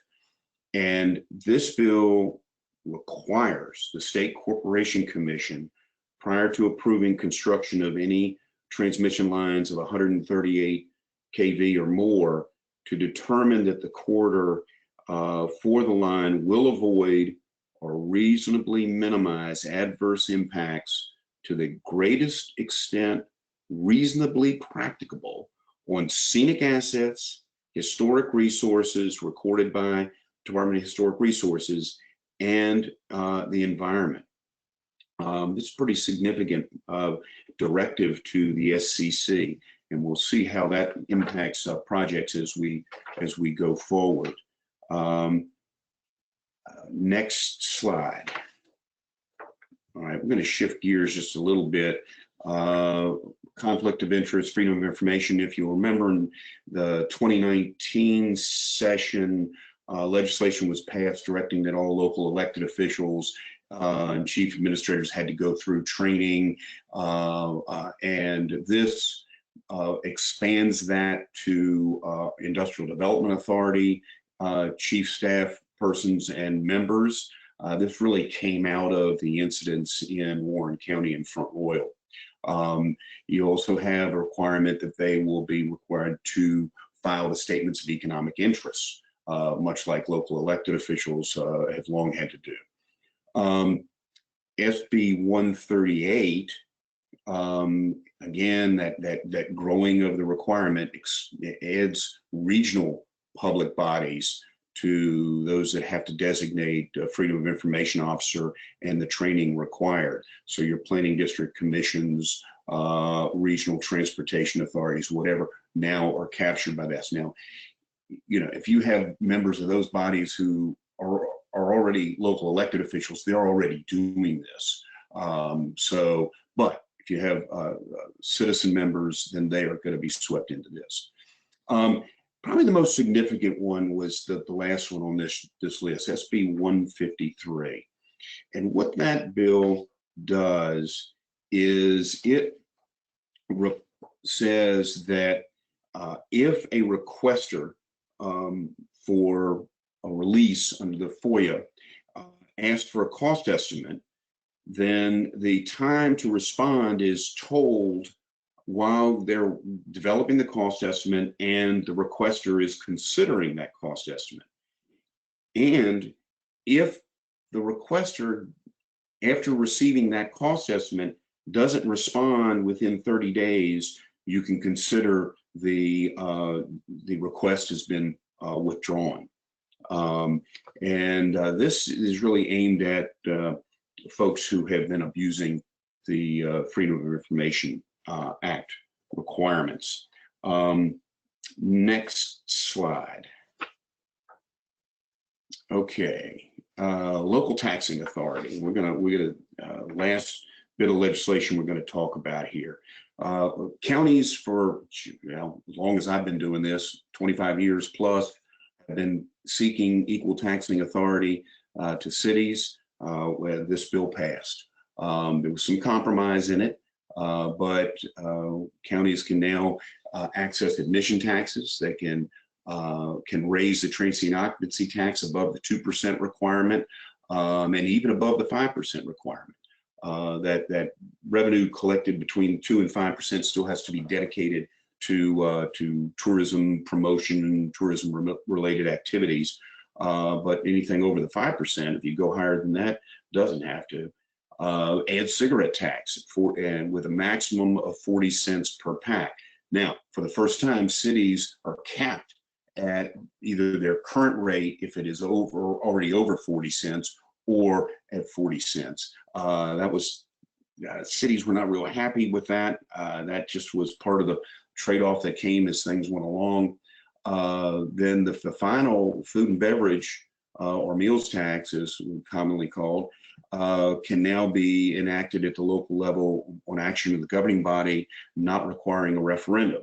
And this bill requires the State Corporation Commission, prior to approving construction of any transmission lines of 138 kV or more, to determine that the corridor for the line will avoid or reasonably minimize adverse impacts to the greatest extent reasonably practicable on scenic assets, historic resources recorded by Department of Historic Resources, and the environment. It's a pretty significant directive to the SCC, and we'll see how that impacts projects as we go forward. Next slide. All right, we're going to shift gears just a little bit. Conflict of interest, freedom of information. If you remember, in the 2019 session, legislation was passed directing that all local elected officials and chief administrators had to go through training, and this expands that to Industrial Development Authority, chief staff persons and members. This really came out of the incidents in Warren County and Front Royal. You also have a requirement that they will be required to file the statements of economic interest, much like local elected officials have long had to do. SB 138, again, that growing of the requirement adds regional public bodies to those that have to designate a Freedom of Information officer and the training required. So your planning district commissions, regional transportation authorities, whatever, now are captured by this. Now, you know, if you have members of those bodies who are already local elected officials, they're already doing this. But if you have citizen members, then they are going to be swept into this. Probably the most significant one was the last one on this list, SB 153. And what that bill does is it says that if a requester for a release under the FOIA asked for a cost estimate, then the time to respond is told while they're developing the cost estimate and the requester is considering that cost estimate. And if the requester, after receiving that cost estimate, doesn't respond within 30 days, you can consider the request has been withdrawn. This is really aimed at folks who have been abusing the Freedom of Information Act requirements. Next slide. Okay, local taxing authority. We're gonna last bit of legislation we're gonna talk about here. Counties for, as long as I've been doing this, 25 years plus, have been seeking equal taxing authority to cities where this bill passed. There was some compromise in it, but counties can now access admission taxes. They can raise the transient occupancy tax above the 2% requirement, and even above the 5% requirement. That revenue collected between 2 and 5% still has to be dedicated to tourism promotion and tourism related activities. But anything over the 5%, if you go higher than that, doesn't have to. Add cigarette tax and with a maximum of 40 cents per pack. Now, for the first time, cities are capped at either their current rate if it is already over 40 cents or at 40 cents. That was, cities were not real happy with that. That just was part of the trade-off that came as things went along. Then the final food and beverage or meals tax, as commonly called, can now be enacted at the local level on action of the governing body, not requiring a referendum.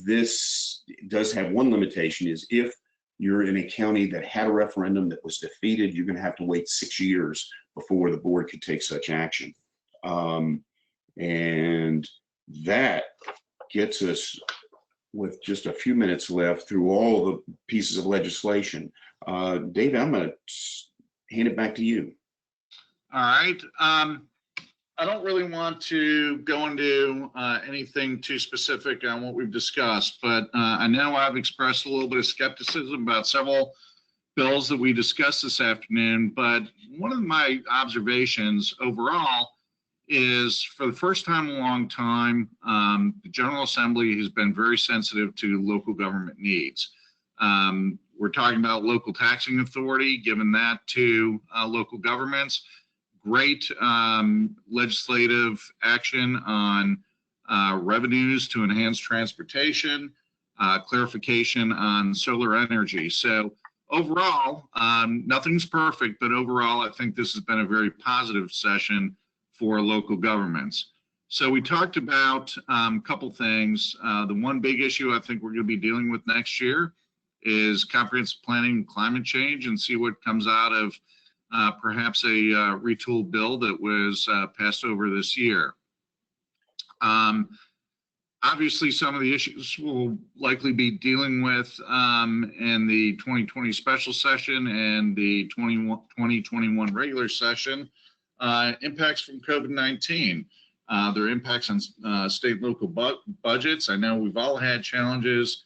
This does have one limitation, is if you're in a county that had a referendum that was defeated, you're going to have to wait 6 years before the board could take such action. And that gets us, with just a few minutes left, through all the pieces of legislation. David, I'm going to hand it back to you. All right. I don't really want to go into anything too specific on what we've discussed, but I know I've expressed a little bit of skepticism about several bills that we discussed this afternoon. But one of my observations overall is, for the first time in a long time, the General Assembly has been very sensitive to local government needs. We're talking about local taxing authority, giving that to local governments. Great legislative action on revenues to enhance transportation, clarification on solar energy. So overall, nothing's perfect, but overall, I think this has been a very positive session for local governments. So we talked about a couple things. The one big issue I think we're going to be dealing with next year is comprehensive planning and climate change, and see what comes out of perhaps a retooled bill that was passed over this year. Obviously, some of the issues we'll likely be dealing with in the 2020 special session and the 2021 regular session, impacts from COVID-19. Their impacts on state and local budgets. I know we've all had challenges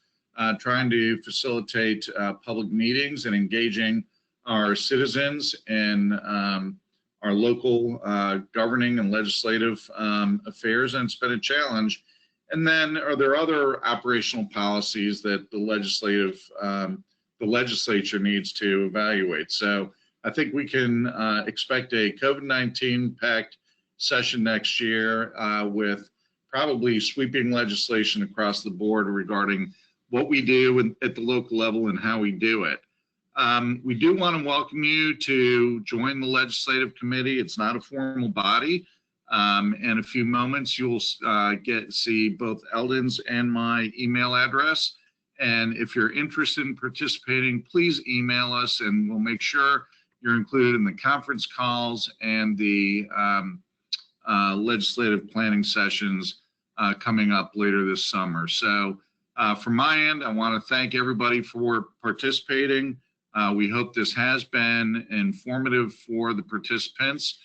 trying to facilitate public meetings and engaging our citizens in our local governing and legislative affairs, and it's been a challenge. And then, are there other operational policies that the legislature needs to evaluate? So I think we can expect a COVID-19 packed session next year with probably sweeping legislation across the board regarding what we do at the local level and how we do it. We do want to welcome you to join the legislative committee. It's not a formal body. In a few moments, you'll see both Eldon's and my email address. And if you're interested in participating, please email us, and we'll make sure you're included in the conference calls and the legislative planning sessions coming up later this summer. So from my end, I want to thank everybody for participating. We hope this has been informative for the participants.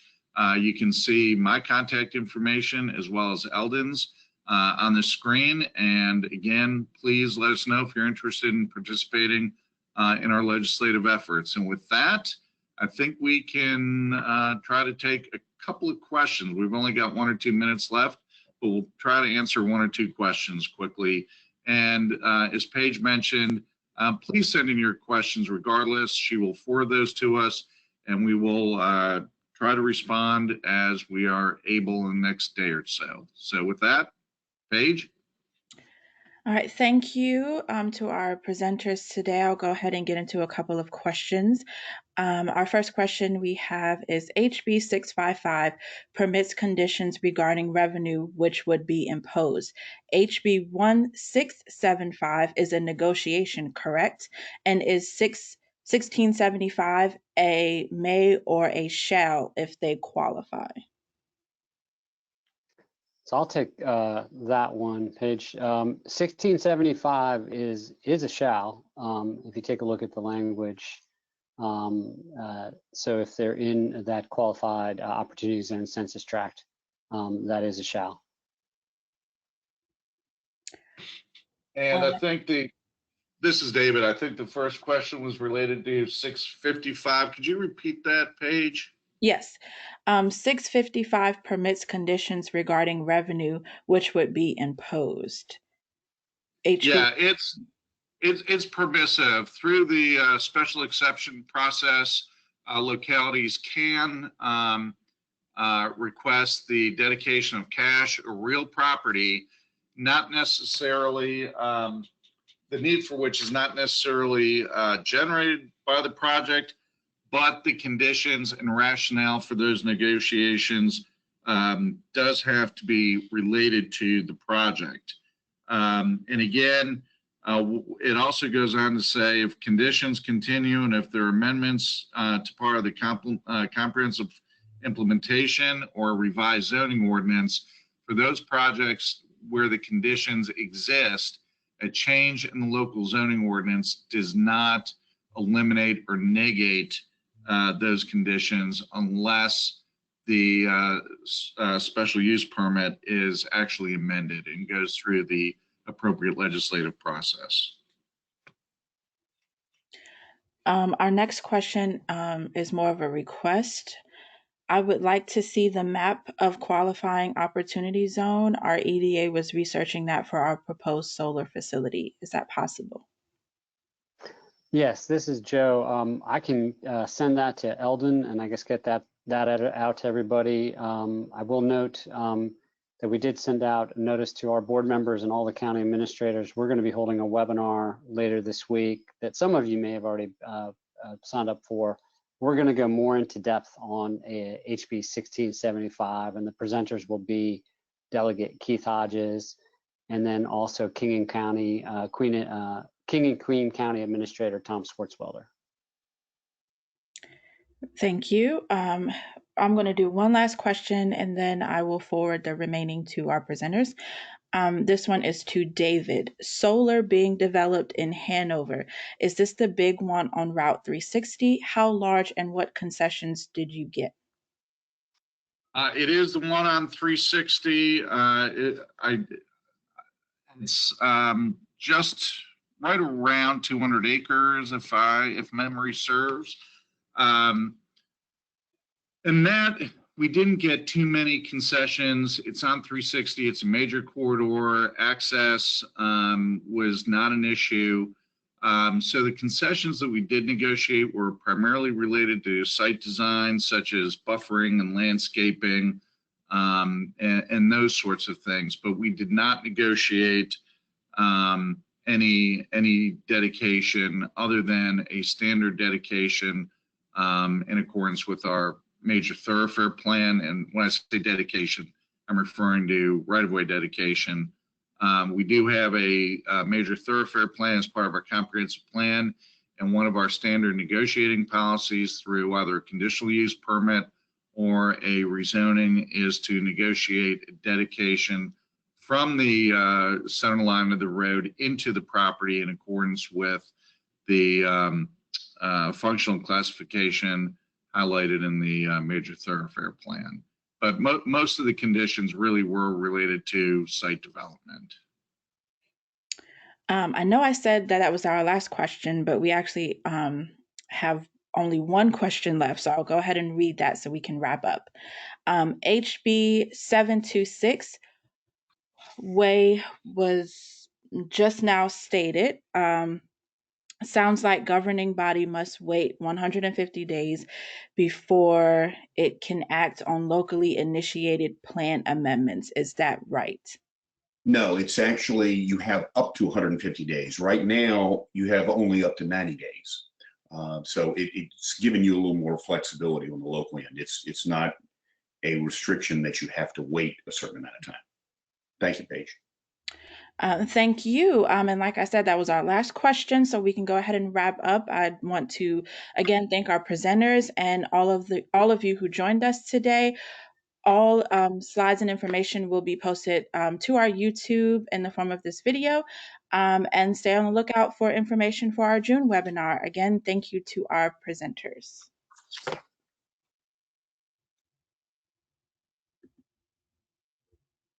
You can see my contact information as well as Eldon's on the screen. And again, please let us know if you're interested in participating in our legislative efforts. And with that, I think we can try to take a couple of questions. We've only got 1 or 2 minutes left, but we'll try to answer 1 or 2 questions quickly. And as Paige mentioned, please send in your questions regardless. She will forward those to us, and we will try to respond as we are able in the next day or so. So with that, Paige? All right, thank you to our presenters today. I'll go ahead and get into a couple of questions. Our first question we have is HB 655 permits conditions regarding revenue which would be imposed. HB 1675 is a negotiation, correct? And is 1675 a may or a shall if they qualify? So I'll take that one, Paige. 1675 is a shall, if you take a look at the language. So if they're in that qualified opportunity zone census tract, that is a shall. And I think this is David. I think the first question was related to 655. Could you repeat that, Paige? Yes. 655 permits conditions regarding revenue which would be imposed. HB. Yeah, it's permissive through the special exception process. Localities can request the dedication of cash or real property, not necessarily the need for which is not necessarily generated by the project, but the conditions and rationale for those negotiations does have to be related to the project. And again, it also goes on to say if conditions continue and if there are amendments to part of the comprehensive implementation or revised zoning ordinance for those projects where the conditions exist, a change in the local zoning ordinance does not eliminate or negate those conditions unless the special use permit is actually amended and goes through the appropriate legislative process. Our next question is more of a request. I would like to see the map of qualifying opportunity zone. Our EDA was researching that for our proposed solar facility. Is that possible? Yes, this is Joe. I can send that to Eldon and I guess get that out to everybody. I will note that we did send out a notice to our board members and all the county administrators. We're going to be holding a webinar later this week that some of you may have already signed up for. We're going to go more into depth on HB 1675, and the presenters will be Delegate Keith Hodges, and then also King and Queen County Administrator Tom Swartzwelder. Thank you. I'm going to do one last question and then I will forward the remaining to our presenters. This one is to David. Solar being developed in Hanover. Is this the big one on Route 360? How large and what concessions did you get? It is the one on 360. It's just right around 200 acres, if memory serves. And that we didn't get too many concessions. It's on 360. It's a major corridor. Access was not an issue. So the concessions that we did negotiate were primarily related to site design, such as buffering and landscaping, and those sorts of things. But we did not negotiate any dedication other than a standard dedication in accordance with our major thoroughfare plan. And when I say dedication, I'm referring to right-of-way dedication. We do have a major thoroughfare plan as part of our comprehensive plan, and one of our standard negotiating policies through either a conditional use permit or a rezoning is to negotiate a dedication from the center line of the road into the property in accordance with the functional classification highlighted in the major thoroughfare plan. But most of the conditions really were related to site development. I know I said that was our last question, but we actually have only one question left, so I'll go ahead and read that so we can wrap up. HB 726 way was just now stated. Sounds like governing body must wait 150 days before it can act on locally initiated plan amendments. Is that right? No, it's actually, you have up to 150 days. Right now, you have only up to 90 days. So it's giving you a little more flexibility on the local end. It's not a restriction that you have to wait a certain amount of time. Thank you, Paige. Thank you. And like I said, that was our last question, so we can go ahead and wrap up. I want to again thank our presenters and all of you who joined us today. All slides and information will be posted to our YouTube in the form of this video. And stay on the lookout for information for our June webinar. Again, thank you to our presenters.